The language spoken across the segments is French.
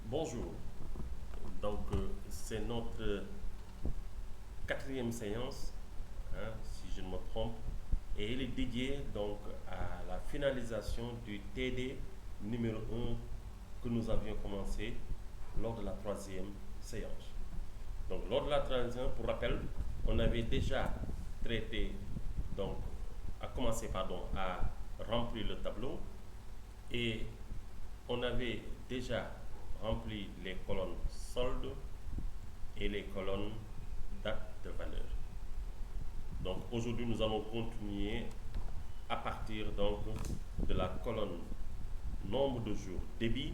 Bonjour, c'est notre quatrième séance, hein, si je ne me trompe, et elle est dédiée donc à la finalisation du TD numéro un que nous avions commencé lors de la troisième séance. Donc lors de la troisième, pour rappel, on avait déjà traité, donc à commencer pardon, à remplir le tableau et on avait déjà rempli les colonnes soldes et les colonnes date de valeur. Donc aujourd'hui, nous allons continuer à partir donc de la colonne nombre de jours débit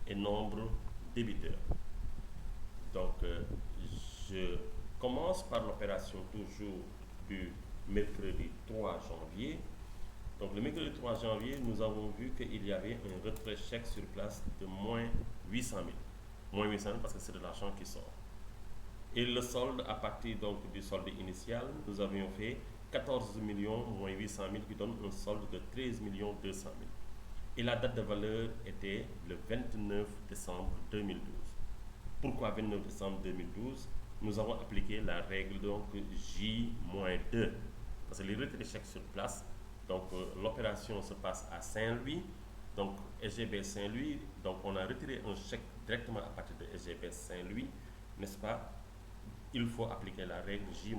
et nombre débiteur. Donc je commence par l'opération toujours du mercredi 3 janvier. Donc le mercredi 3 janvier, nous avons vu qu'il y avait un retrait chèque sur place de moins 800 000. Moins 800 000 parce que c'est de l'argent qui sort. Et le solde, à partir donc du solde initial, nous avions fait 14 millions moins 800 000 qui donne un solde de 13 millions 200 000. Et la date de valeur était le 29 décembre 2012. Pourquoi 29 décembre 2012? Nous avons appliqué la règle donc J-2. Parce que les retraits chèques sur place, donc l'opération se passe à Saint-Louis, donc SGB Saint-Louis, donc on a retiré un chèque directement à partir de SGB Saint-Louis, n'est-ce pas? Il faut appliquer la règle J-2.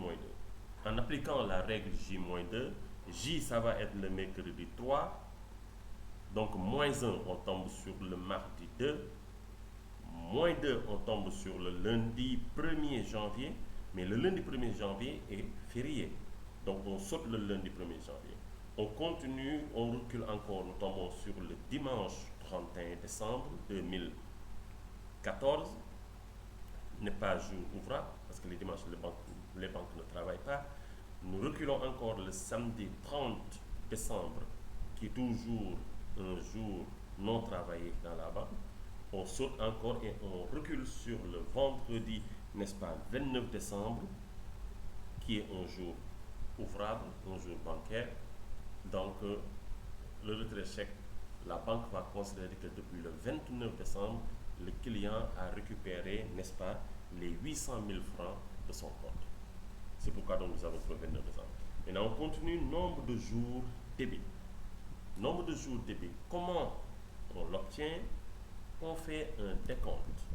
En appliquant la règle J-2, J ça va être le mercredi 3, donc moins 1 on tombe sur le mardi 2, moins 2 on tombe sur le lundi 1er janvier, mais le lundi 1er janvier est férié. Donc on saute le lundi 1er janvier. On continue, on recule encore, nous tombons sur le dimanche 31 décembre 2014, n'est pas jour ouvrable, parce que les dimanches les banques ne travaillent pas. Nous reculons encore le samedi 30 décembre, qui est toujours un jour non travaillé dans la banque. On saute encore et on recule sur le vendredi, n'est-ce pas, 29 décembre, qui est un jour ouvrable, un jour bancaire. Donc, le retrait chèque, la banque va considérer que depuis le 29 décembre, le client a récupéré, n'est-ce pas, les 800 000 francs de son compte. C'est pourquoi donc nous avons trouvé 29 décembre. Maintenant, on continue nombre de jours débit. Nombre de jours débit. Comment on l'obtient? On fait un décompte.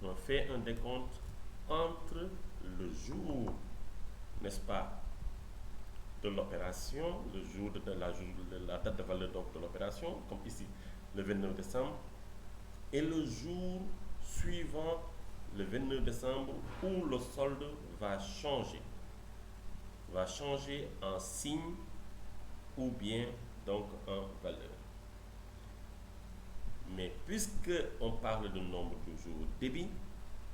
On fait un décompte entre le jour, n'est-ce pas, de l'opération, le jour de la date de valeur donc de l'opération, comme ici le 29 décembre, et le jour suivant le 29 décembre où le solde va changer en signe ou bien donc en valeur. Mais puisque on parle de nombre de jours débit,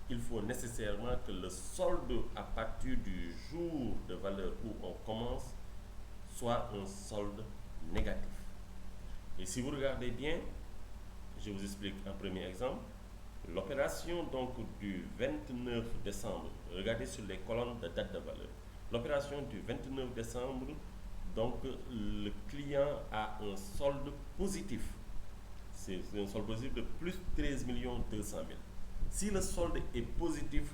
il faut nécessairement que le solde à partir du jour de valeur où on commence soit un solde négatif. Et si vous regardez bien, je vous explique un premier exemple. L'opération donc du 29 décembre, regardez sur les colonnes de date de valeur. L'opération du 29 décembre, donc le client a un solde positif. C'est un solde positif de plus 13 200 000. Si le solde est positif,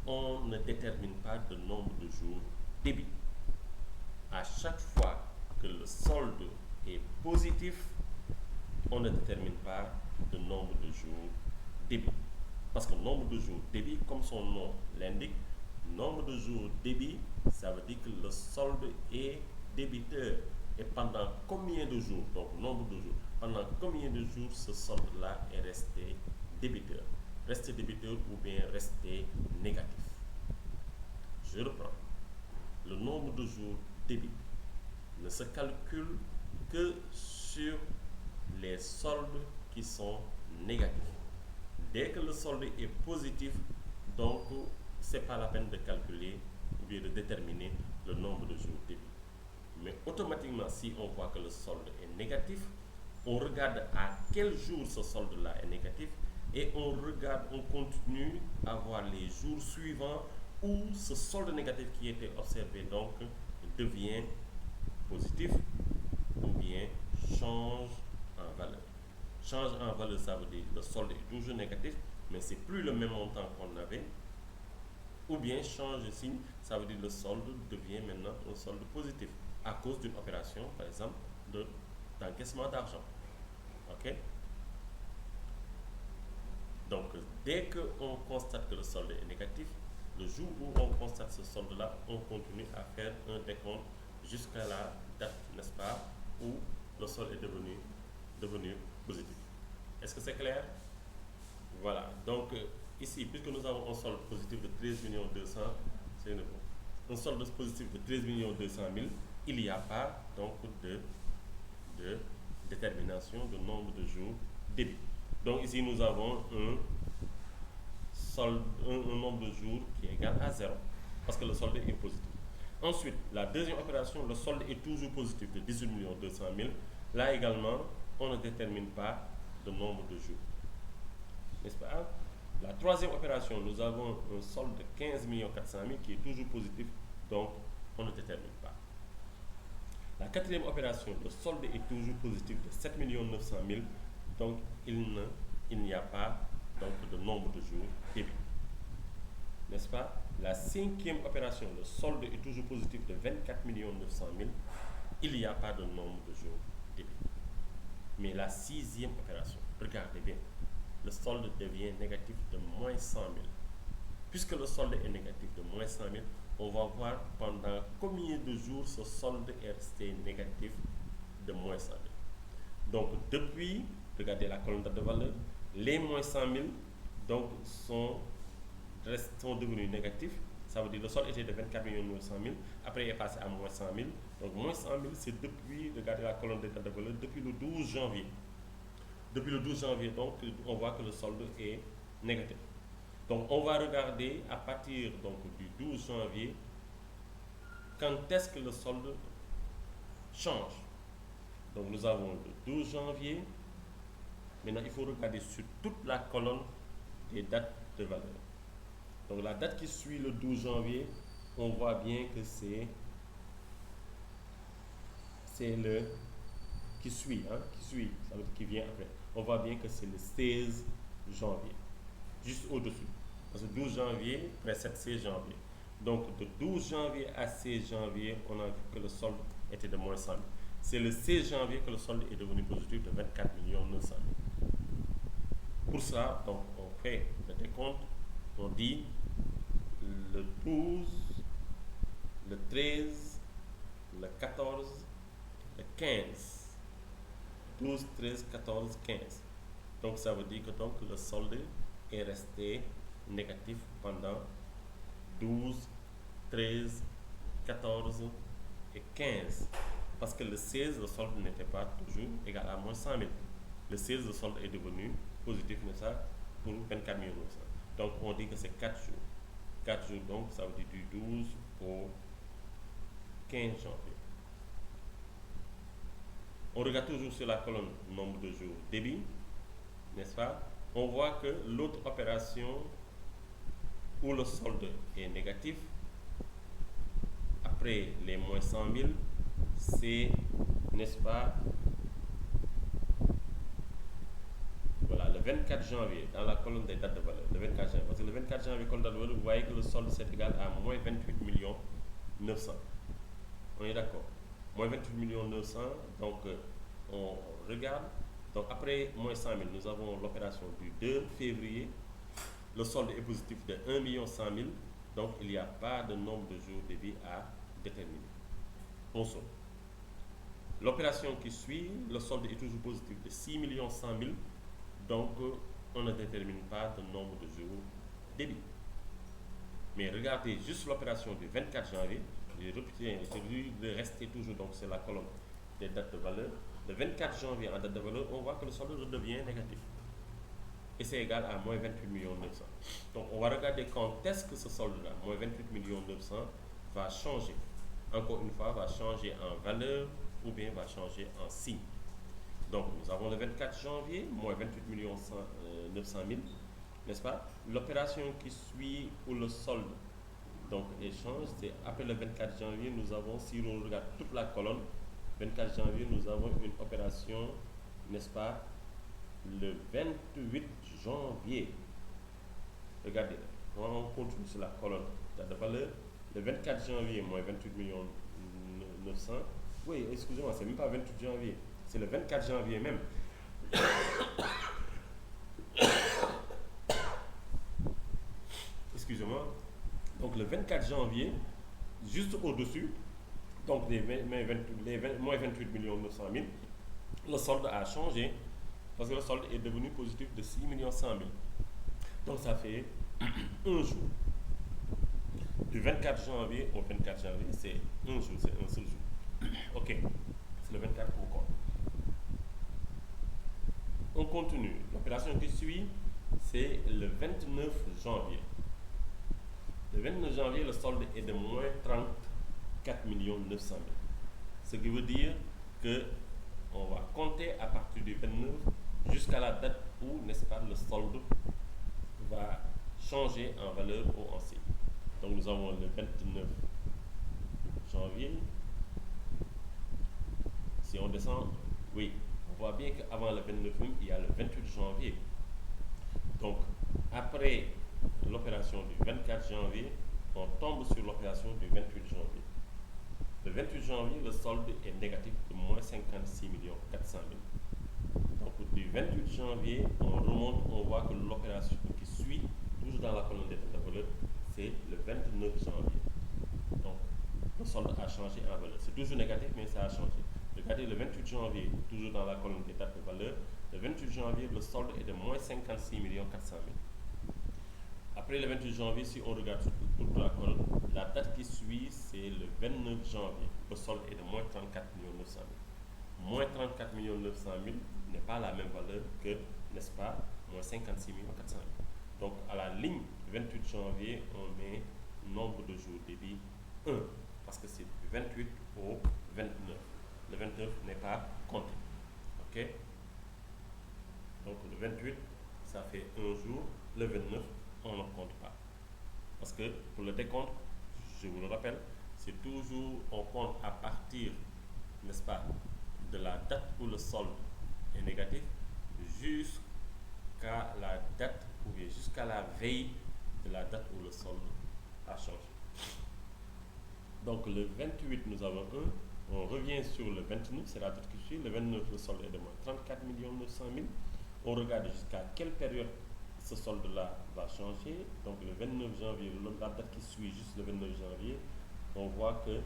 on ne détermine pas de nombre de jours débit. À chaque fois que le solde est positif, on ne détermine pas de nombre de jours débit. Parce que nombre de jours débit, comme son nom l'indique, nombre de jours débit, ça veut dire que le solde est débiteur. Et pendant combien de jours, donc nombre de jours, pendant combien de jours ce solde-là est resté débiteur? Resté débiteur ou bien resté négatif? Je reprends. Le nombre de jours débit ne se calcule que sur les soldes qui sont négatifs. Dès que le solde est positif, donc c'est pas la peine de calculer ou bien de déterminer le nombre de jours débit. Mais automatiquement, si on voit que le solde est négatif, on regarde à quel jour ce solde-là est négatif et on continue à voir les jours suivants où ce solde négatif qui était observé donc devient positif ou bien change en valeur. Change en valeur, ça veut dire le solde est toujours négatif, mais c'est plus le même montant qu'on avait. Ou bien change de signe, ça veut dire le solde devient maintenant un solde positif à cause d'une opération, par exemple, d'encaissement d'argent. OK? Donc, dès qu'on constate que le solde est négatif, le jour où on constate ce solde-là, on continue à faire un décompte jusqu'à la date, n'est-ce pas, où le solde est devenu positif. Est-ce que c'est clair? Voilà. Donc, ici, puisque nous avons un solde positif de 13 200 000, c'est un solde positif de 13 200 000, il n'y a pas donc de détermination de nombre de jours débit. Donc ici, nous avons un nombre de jours qui est égal à 0, parce que le solde est positif. Ensuite, la deuxième opération, le solde est toujours positif de 18 200 000. Là également, on ne détermine pas de nombre de jours. N'est-ce pas? La troisième opération, nous avons un solde de 15 400 000 qui est toujours positif, donc on ne détermine pas. La quatrième opération, le solde est toujours positif de 7 900 000, donc il n'y a pas donc, de nombre de jours débit. N'est-ce pas? La cinquième opération, le solde est toujours positif de 24 900 000, il n'y a pas de nombre de jours débit. Mais la sixième opération, regardez bien, le solde devient négatif de moins 100 000. Puisque le solde est négatif de moins 100 000, on va voir pendant combien de jours ce solde est resté négatif de moins 100 000. Donc, depuis, regardez la colonne de valeur, les moins 100 000 donc, sont devenus négatifs. Ça veut dire que le solde était de 24 900 000, après il est passé à moins 100 000. Donc, moins 100 000, c'est depuis, regardez la colonne de valeur, depuis le 12 janvier. Depuis le 12 janvier, donc, on voit que le solde est négatif. Donc, on va regarder à partir donc, du 12 janvier, quand est-ce que le solde change. Donc, nous avons le 12 janvier. Maintenant, il faut regarder sur toute la colonne des dates de valeur. Donc, la date qui suit le 12 janvier, on voit bien que c'est le qui suit, ça veut dire qui vient après. On voit bien que c'est le 16 janvier, juste au-dessus. Parce que 12 janvier précède 16 janvier. Donc, de 12 janvier à 16 janvier, on a vu que le solde était de moins 100 000. C'est le 16 janvier que le solde est devenu positif de 24 900 000. Pour ça, donc, on fait le décompte. On dit le 12, le 13, le 14, le 15. 12, 13, 14, 15. Donc, ça veut dire que donc, le solde est resté négatif pendant 12, 13, 14 et 15. Parce que le 16, le solde n'était pas toujours égal à moins 100 000. Le 16, le solde est devenu positif, n'est-ce pas, pour 24 900. Donc, on dit que c'est 4 jours. 4 jours, donc, ça veut dire du 12 au 15 janvier. On regarde toujours sur la colonne nombre de jours débit, n'est-ce pas? On voit que l'autre opération où le solde est négatif, après les moins 100 000, c'est, n'est-ce pas, voilà, le 24 janvier, dans la colonne des dates de valeur, le 24 janvier, parce que le 24 janvier, colonne de valeur, vous voyez que le solde c'est égal à moins 28 900 000. On est d'accord? Moins 28 900 000, donc on regarde. Donc après moins 100 000, nous avons l'opération du 2 février. Le solde est positif de 1 100 000, donc il n'y a pas de nombre de jours débit à déterminer. On saute. L'opération qui suit, le solde est toujours positif de 6 100 000, donc on ne détermine pas de nombre de jours débit. Mais regardez juste l'opération du 24 janvier, de rester toujours, donc c'est la colonne des dates de valeur. Le 24 janvier en date de valeur, on voit que le solde redevient négatif. Et c'est égal à moins 28 900 000. Donc on va regarder quand est-ce que ce solde-là, moins 28 900 000, va changer. Encore une fois, va changer en valeur ou bien va changer en signe. Donc nous avons le 24 janvier, moins 28 900 000, n'est-ce pas? L'opération qui suit où le solde donc échange, c'est après le 24 janvier, nous avons, si on regarde toute la colonne, 24 janvier, nous avons une opération, n'est-ce pas, le 28 janvier. Regardez, quand on continue sur la colonne date de valeur, le 24 janvier, moins 28 millions 900. Oui, excusez-moi, c'est même pas 28 janvier, c'est le 24 janvier même. Excusez-moi. Donc le 24 janvier, juste au-dessus, donc moins 28 millions 900 000, le solde a changé parce que le solde est devenu positif de 6 millions 100 000. Donc ça fait un jour. Du 24 janvier au 24 janvier, c'est un jour, c'est un seul jour. Ok, c'est le 24 pour compte. On continue. L'opération qui suit, c'est le 29 janvier. Le 29 janvier, le solde est de moins 34 900 000. Ce qui veut dire que on va compter à partir du 29 jusqu'à la date où, n'est-ce pas, le solde va changer en valeur ou en signe. Donc nous avons le 29 janvier. Si on descend, oui, on voit bien qu'avant le 29, il y a le 28 janvier. Donc, après l'opération du 24 janvier, on tombe sur l'opération du 28 janvier. Le 28 janvier, le solde est négatif de moins 56 400 000. Donc, du 28 janvier, on remonte, on voit que l'opération qui suit, toujours dans la colonne des de valeur, c'est le 29 janvier. Donc, le solde a changé en valeur. C'est toujours négatif, mais ça a changé. Regardez le 28 janvier, toujours dans la colonne des dates de valeur. Le 28 janvier, le solde est de moins 56 400 000. Après le 28 janvier, si on regarde toute la colonne, la date qui suit, c'est le 29 janvier. Le solde est de moins 34 900 000. Moins 34 900 000 n'est pas la même valeur que, n'est-ce pas, moins 56 400 000. Donc, à la ligne 28 janvier, on met nombre de jours débit 1, parce que c'est du 28 au 29. Le 29 n'est pas compté. Ok? Donc, le 28, ça fait un jour. Le 29, on ne compte pas. Parce que pour le décompte, je vous le rappelle, c'est toujours, on compte à partir, n'est-ce pas, de la date où le solde est négatif jusqu'à la date ou bien jusqu'à la veille de la date où le solde a changé. Donc le 28, nous avons 1. On revient sur le 29, c'est la date qui suit. Le 29, le solde est de moins 34 900 000. On regarde jusqu'à quelle période ce solde-là va changer. Donc le 29 janvier, la date qui suit juste le 29 janvier, on voit que,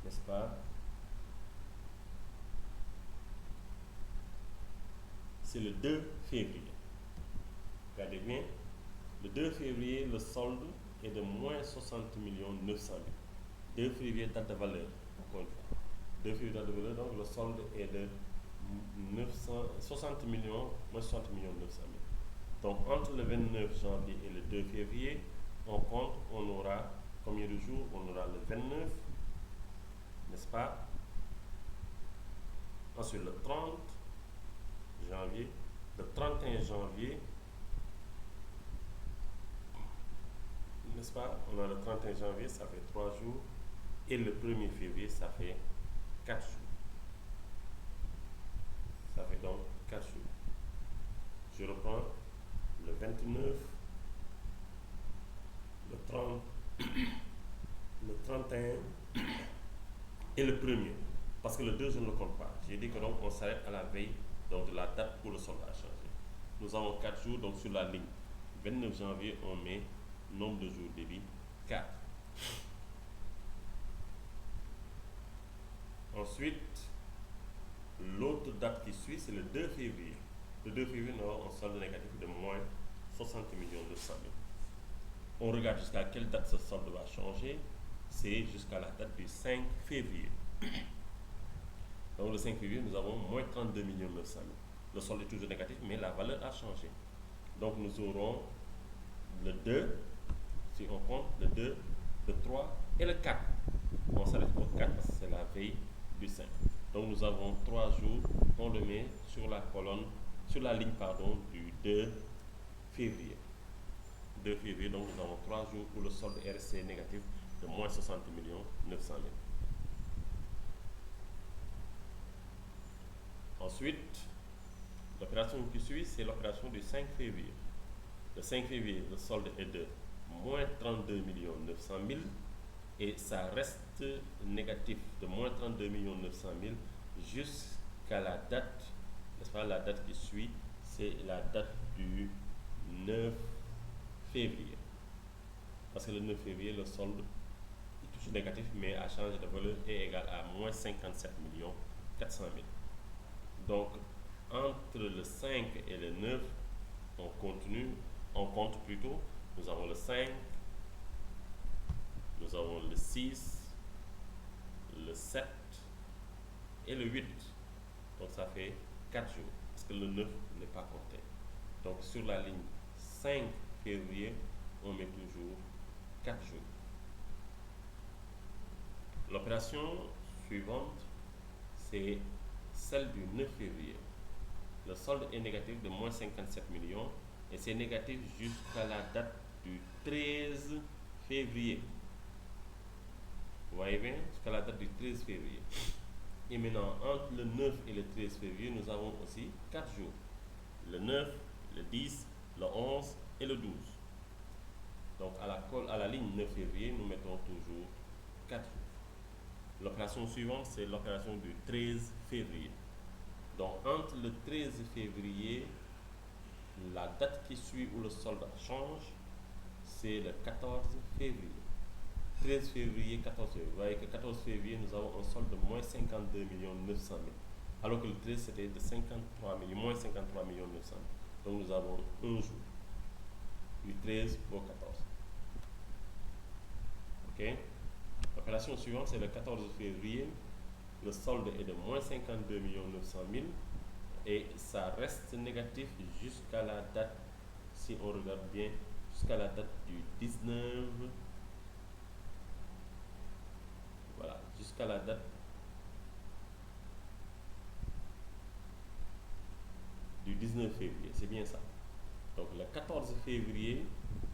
n'est-ce pas, c'est le 2 février. Regardez bien, le 2 février, le solde est de moins 60 900 000. 2 février, date de valeur, encore une fois. 2 février, date de valeur, donc le solde est de 60 millions, moins 60 900 000. Donc entre le 29 janvier et le 2 février, on compte, on aura combien de jours? On aura le 29, n'est-ce pas? Ensuite le 30 janvier, le 31 janvier, n'est-ce pas? On a le 31 janvier, ça fait 3 jours, et le 1er février, ça fait 4 jours. Ça fait donc 4 jours. Je reprends le 29, le 30, le 31 et le 1er. Parce que le 2, je ne le compte pas. J'ai dit que donc on s'arrête à la veille donc de la date où le solde a changé. Nous avons 4 jours, donc sur la ligne 29 janvier, on met nombre de jours débit 4. Ensuite, l'autre date qui suit, c'est le 2 février. Le 2 février, nous avons un solde négatif de moins 60 200 000. On regarde jusqu'à quelle date ce solde va changer. C'est jusqu'à la date du 5 février. Donc le 5 février, nous avons moins 32 900 000. Le solde est toujours négatif, mais la valeur a changé. Donc nous aurons le 2, si on compte, le 2, le 3 et le 4. On s'arrête au 4 parce que c'est la veille du 5. Donc nous avons 3 jours, on le met sur la colonne, sur la ligne pardon, du 2 février. 2 février, donc nous avons 3 jours où le solde est resté négatif de moins 60 900 000. Ensuite, l'opération L'opération qui suit, c'est l'opération du 5 février. Le 5 février, le solde est de moins 32 900 000 et ça reste négatif de moins 32 900 000 jusqu'à la date, n'est-ce pas, la date qui suit, c'est la date du 9 février. Parce que le 9 février, le solde est toujours négatif, mais a changé de valeur et est égal à moins 57 400 000. Donc, entre le 5 et le 9, on compte plutôt. Nous avons le 5, nous avons le 6, le 7 et le 8. Donc ça fait 4 jours, parce que le 9 n'est pas compté. Donc sur la ligne 5 février, on met toujours 4 jours. L'opération suivante, c'est celle du 9 février. Le solde est négatif de moins 57 millions et c'est négatif jusqu'à la date du 13 février. Vous voyez bien, jusqu'à la date du 13 février. Et maintenant, entre le 9 et le 13 février, nous avons aussi 4 jours. Le 9, le 10, le 11 et le 12. Donc à la ligne 9 février, nous mettons toujours 4 jours. L'opération suivante, c'est l'opération du 13 février. Donc entre le 13 février, la date qui suit où le solde change, c'est le 14 février. 13 février, 14 février. Vous voyez que 14 février, nous avons un solde de moins 52 900 000. Alors que le 13, c'était de 53 millions, moins 53 900 000. Donc nous avons un jour, du 13 au 14. Ok? L'opération suivante, c'est le 14 février. Le solde est de moins 52 900 000 et ça reste négatif jusqu'à la date, si on regarde bien, jusqu'à la date du 19. Voilà, jusqu'à la date du 19 février, c'est bien ça. Donc le 14 février,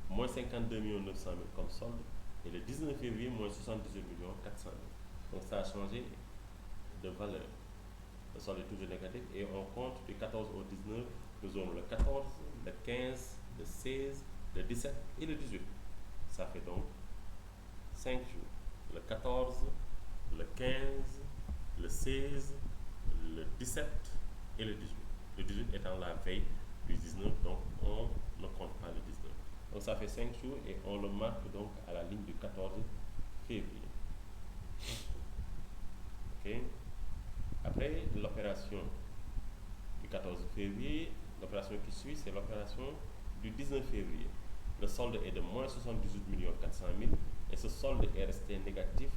moins 52 900 000 comme solde, et le 19 février, moins 78 400 000. Donc ça a changé de valeur. Le solde est toujours négatif et on compte du 14 au 19, nous aurons le 14, le 15, le 16, le 17 et le 18. Ça fait donc 5 jours. Le 14, le 15, le 16, le 17 et le 18. Le 18 étant la veille du 19, donc on ne compte pas le 19. Donc ça fait 5 jours et on le marque donc à la ligne du 14 février. Ok. Après l'opération du 14 février, l'opération qui suit, c'est l'opération du 19 février. Le solde est de moins 78 400 000 et ce solde est resté négatif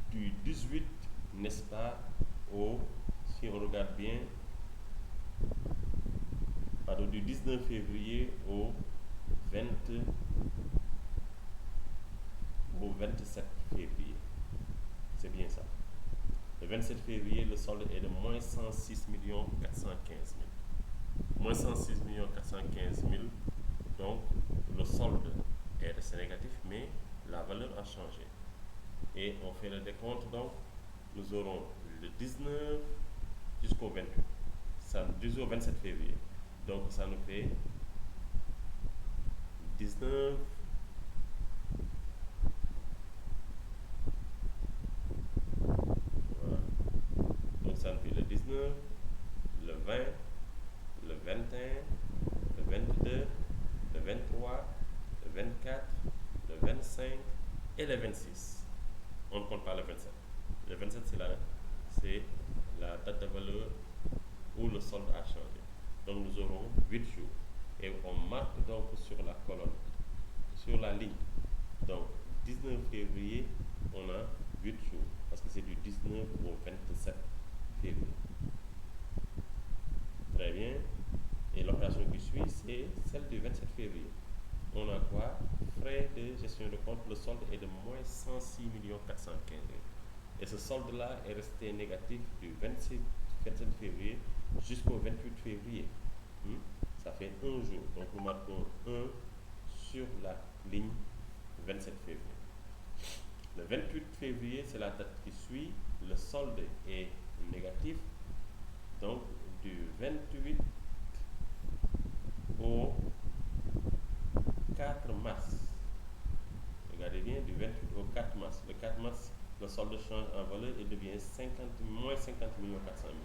du 18, n'est-ce pas, si on regarde bien, pardon, du 19 février au 27 février. C'est bien ça. Le 27 février, le solde est de moins 106 415 000. Moins 106 415 000. Donc, le solde est resté négatif, mais la valeur a changé. Et on fait le décompte, donc, nous aurons le 19 jusqu'au 28. Ça, jusqu'au 27 février. Donc, ça nous fait 19. Ça nous fait le 19, le 20, le 21, le 22, le 23, le 24, le 25 et le 26. On ne compte pas le 27. Le 27, c'est la date de valeur où le solde a changé. Donc nous aurons 8 jours. Et on marque donc sur la colonne, sur la ligne. Donc 19 février, on a 8 jours. Parce que c'est du 19 au 27. Février. Très bien. Et l'opération qui suit, c'est celle du 27 février. On a quoi? Frais de gestion de compte. Le solde est de moins 106 415 000. Et ce solde-là est resté négatif du 27 février jusqu'au 28 février. Ça fait un jour. Donc nous marquons 1 sur la ligne 27 février. Le 28 février, c'est la date qui suit. Le solde est négatif, donc du 28 au 4 mars. Regardez bien, du 28 au 4 mars. Le 4 mars, le solde change en valeur et devient moins 50 millions 400 000.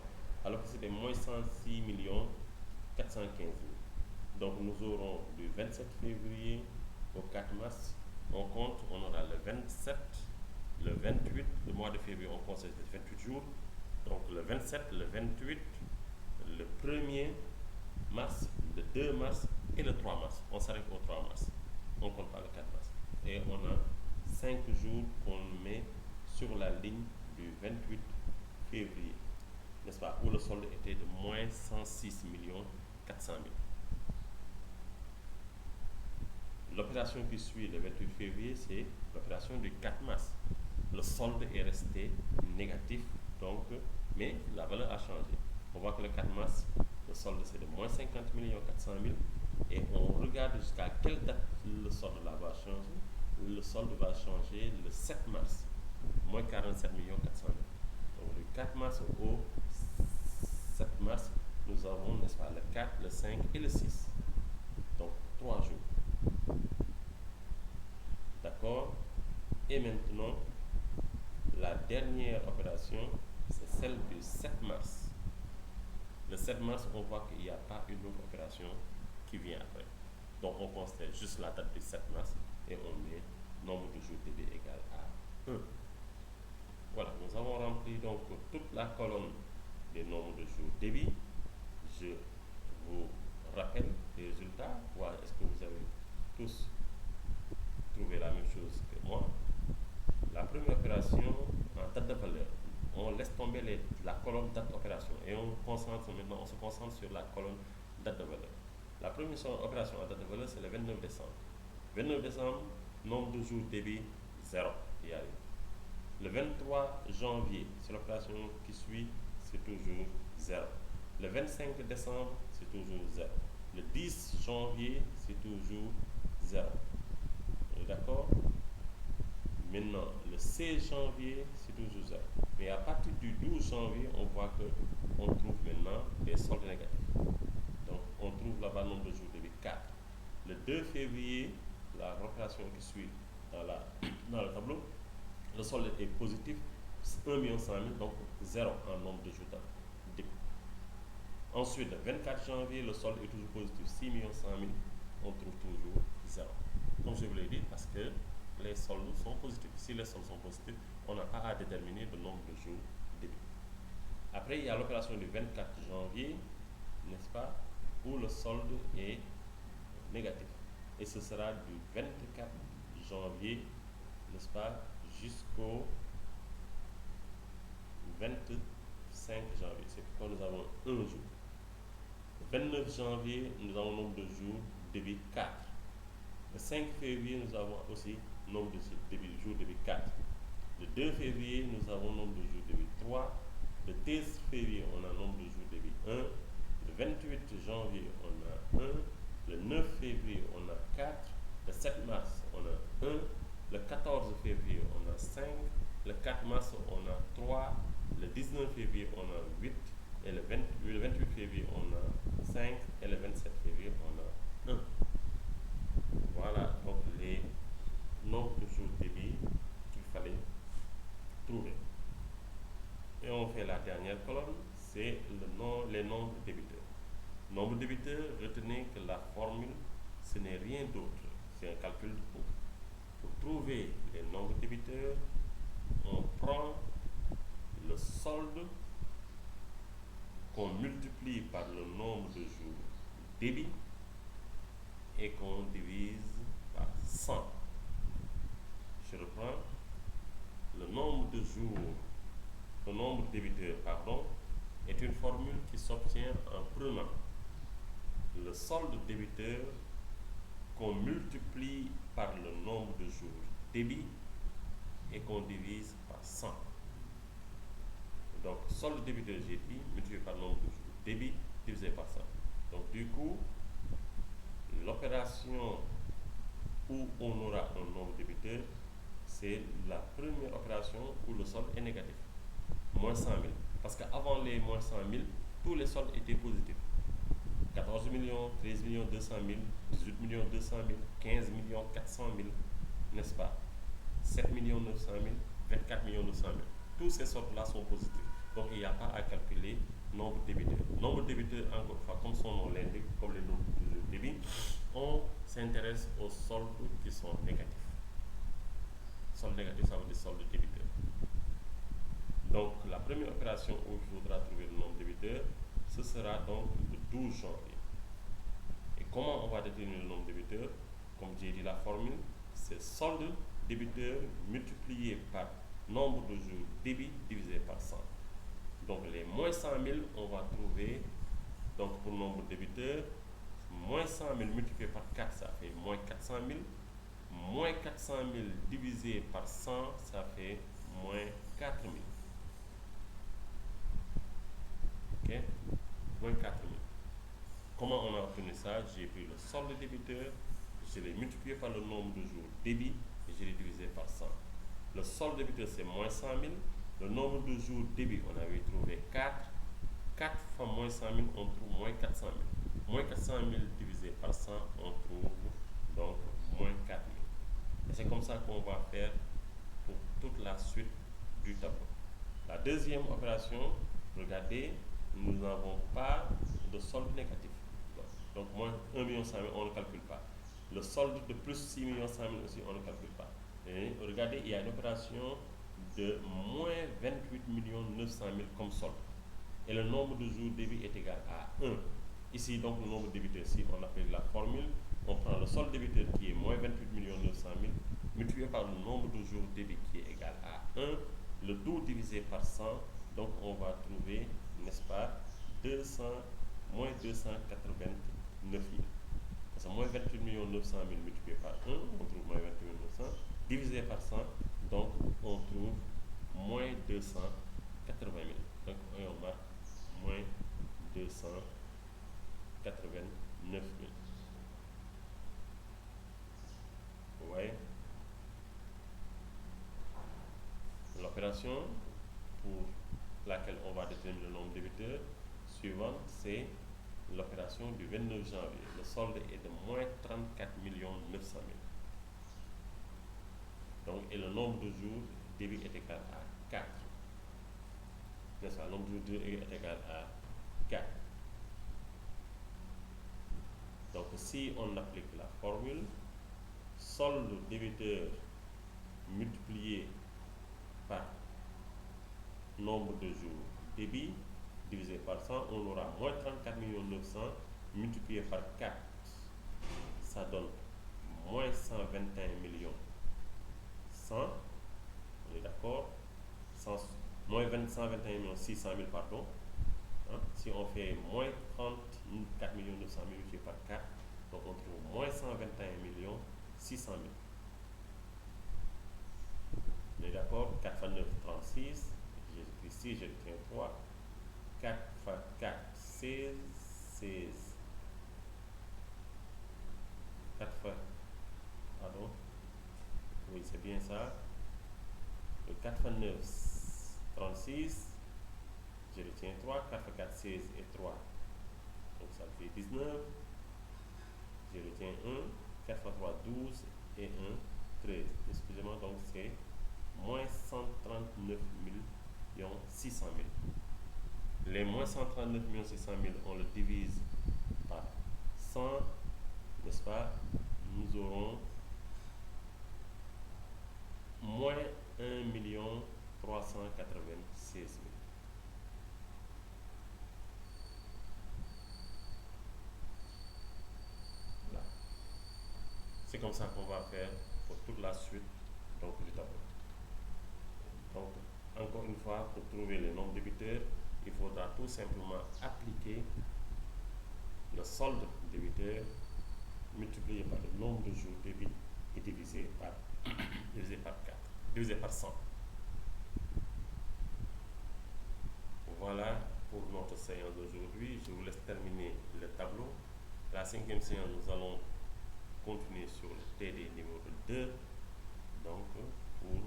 Alors que c'était moins 106 millions 415 000. Donc nous aurons du 27 février au 4 mars, on compte, on aura le 27, le 28, le mois de février on compte 28 jours. Donc le 27, le 28, le 1er mars, le 2 mars et le 3 mars. On s'arrête au 3 mars. On compte pas le 4 mars. Et on a 5 jours qu'on met sur la ligne du 28 février, n'est-ce pas, où le solde était de moins 106 millions 400 000. L'opération qui suit le 28 février, c'est l'opération du 4 mars. Le solde est resté négatif, donc, mais la valeur a changé. On voit que le 4 mars, le solde c'est de moins 50 millions 400 000. Et on regarde jusqu'à quelle date le solde là va changer. Le solde va changer le 7 mars, moins 47 millions 400 000. Donc du 4 mars au 7 mars, nous avons, n'est-ce pas, le 4, le 5 et le 6. Donc 3 jours. D'accord? Et maintenant, la dernière opération, c'est celle du 7 mars. Le 7 mars, on voit qu'il n'y a pas une autre opération qui vient après. Donc on considère juste la date du 7 mars et on met nombre de jours débit égal à 1. Voilà, nous avons rempli donc toute la colonne des nombres de jours débit. Je vous rappelle les résultats. Voilà, est-ce que vous avez tous trouvé la même chose que moi? La première opération en date de valeur, on laisse tomber la colonne date opération et on se concentre sur la colonne date de valeur. La première opération en date de valeur, c'est le 29 décembre. 29 décembre, nombre de jours débit 0. Il y a le 23 janvier, c'est l'opération qui suit, c'est toujours 0. Le 25 décembre, c'est toujours 0. Le 10 janvier, c'est toujours 0. D'accord? Maintenant, le 16 janvier, c'est toujours 0. Mais à partir du 12 janvier, on voit qu'on trouve maintenant des soldes négatifs. Donc, on trouve là-bas nombre de jours débit 4. Le 2 février, la opération qui suit dans le tableau, le solde est positif, 1 100 000, donc 0 en nombre de jours débit. Ensuite, le 24 janvier, le solde est toujours positif, 6 100 000, on trouve toujours 0. Comme je vous l'ai dit, parce que les soldes sont positifs. Si les soldes sont positifs, on n'a pas à déterminer le nombre de jours débit. Après, il y a l'opération du 24 janvier, n'est-ce pas, où le solde est négatif. Et ce sera du 24 janvier, n'est-ce pas, jusqu'au 25 janvier. C'est pourquoi nous avons un jour. Le 29 janvier, nous avons nombre de jours débit 4. Le 5 février, nous avons aussi nombre de jours débit 4. Le 2 février, nous avons nombre de jours débit 3. Le 13 février, on a nombre de jours débit 1. Le 28 janvier, on a 1. Le 9 février, on a 4. Le 7 mars, on a 1. Le 14 février, on a 5. Le 4 mars, on a 3. Le 19 février, on a 8. Et le 28 février, on a 5. Et le 27 février, on a 1. Voilà donc les nombres de jours débit qu'il fallait trouver. Et on fait la dernière colonne, c'est les nombres débiteurs. Nombre débiteur, retenez que la formule, ce n'est rien d'autre, c'est un calcul de coût. Pour trouver les nombres débiteurs, on prend le solde qu'on multiplie par le nombre de jours débit et qu'on divise par 100. Je reprends. Le nombre de jours, le nombre débiteurs, est une formule qui s'obtient en prenant le solde débiteur qu'on multiplie par le nombre de jours débit et qu'on divise par 100. Donc, solde débiteur, j'ai dit, multiplié par le nombre de jours débit divisé par 100. Donc, du coup, l'opération où on aura un nombre débiteur, c'est la première opération où le solde est négatif, moins 100 000. Parce qu'avant les moins 100 000, tous les soldes étaient positifs. 14 millions, 13 millions 200 000, 18 millions 200 000, 15 millions 400 000, n'est-ce pas? 7 millions 900 000, 24 millions 900 000. Tous ces sortes-là sont positifs. Donc il n'y a pas à calculer nombre de débiteurs. Nombre de débiteurs, encore une fois, comme son nom l'indique, comme les nombres de débit, on s'intéresse aux soldes qui sont négatifs. Solde négatif, ça veut dire solde débiteur. Donc la première opération où il faudra trouver le nombre de débiteurs, ce sera donc le 12 janvier. Et comment on va déterminer le nombre de débiteurs? Comme j'ai dit, la formule, c'est solde débiteur multiplié par nombre de jours débit divisé par 100. Donc les moins 100 000, on va trouver, donc pour nombre de débiteurs, moins 100 000 multiplié par 4, ça fait moins 400 000. Moins 400 000 divisé par 100, ça fait moins 4 000. Ok? Moins 4 000. Comment on a obtenu ça? J'ai pris le solde débiteur, je l'ai multiplié par le nombre de jours débit et je l'ai divisé par 100. Le solde débiteur, c'est moins 100 000. Le nombre de jours débit, on avait trouvé 4. 4 fois moins 100 000, on trouve moins 400 000. Moins 400 000 divisé par 100, on trouve donc moins 4 000. Et c'est comme ça qu'on va faire pour toute la suite du tableau. La deuxième opération, regardez, nous n'avons pas de solde négatif. Donc moins 1 100 000, on ne calcule pas. Le solde de plus 6 100 000 aussi, on ne calcule pas. Et regardez, il y a une opération de moins 28 900 000 comme solde. Et le nombre de jours débit est égal à 1. Ici, donc, le nombre de débiteurs, si on appelle la formule, on prend le solde débiteur qui est moins 28 900 000, multiplié par le nombre de jours débit qui est égal à 1, le tout divisé par 100, donc on va trouver, n'est-ce pas, moins 289 000. Parce que moins 28 900 000 multiplié par 1, on trouve moins 28 900, divisé par 100, donc on trouve moins 280 000. Donc on marque moins 289 000. Vous voyez? L'opération pour laquelle on va déterminer le nombre de débiteurs suivante, c'est l'opération du 29 janvier. Le solde est de moins 34 900 000. Donc, et le nombre de jours débit est égal à 4. N'est-ce pas? Le nombre de jours débit est égal à 4. Donc, si on applique la formule, solde débiteur multiplié par nombre de jours débit divisé par 100, on aura moins 34 900 multiplié par 4, ça donne moins 121 100, on est d'accord, moins 121 600 000, pardon. Hein? Si on fait moins 34 900 000 multiplié par 4, donc on trouve moins 121 600 000. On est d'accord? 4 fois 9, 36. J'écris 6, je retiens 3. 4 fois 4, 16. 16. 4 fois. Pardon? Oui, c'est bien ça. Le 4 fois 9, 36. Je retiens 3. 4 fois 4, 16 et 3. Donc ça fait 19. Je retiens 1. 4 fois 3, 12 et 1, 13. Excusez-moi, donc c'est moins 139 600 000. Les moins 139 600 000, on le divise par 100, n'est-ce pas? Nous aurons moins 1 396 000. Là. C'est comme ça qu'on va faire pour toute la suite donc, du tableau. Donc, encore une fois, pour trouver le nombre de débiteurs, il faudra tout simplement appliquer le solde débiteur multiplié par le nombre de jours débit et divisé par 4, divisé par 100. Voilà pour notre séance d'aujourd'hui. Je vous laisse terminer le tableau. La 5e séance, nous allons continuer sur le TD numéro 2. Donc, pour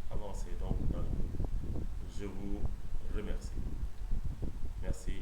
avancer donc dans le cours. Je vous remercie. Merci.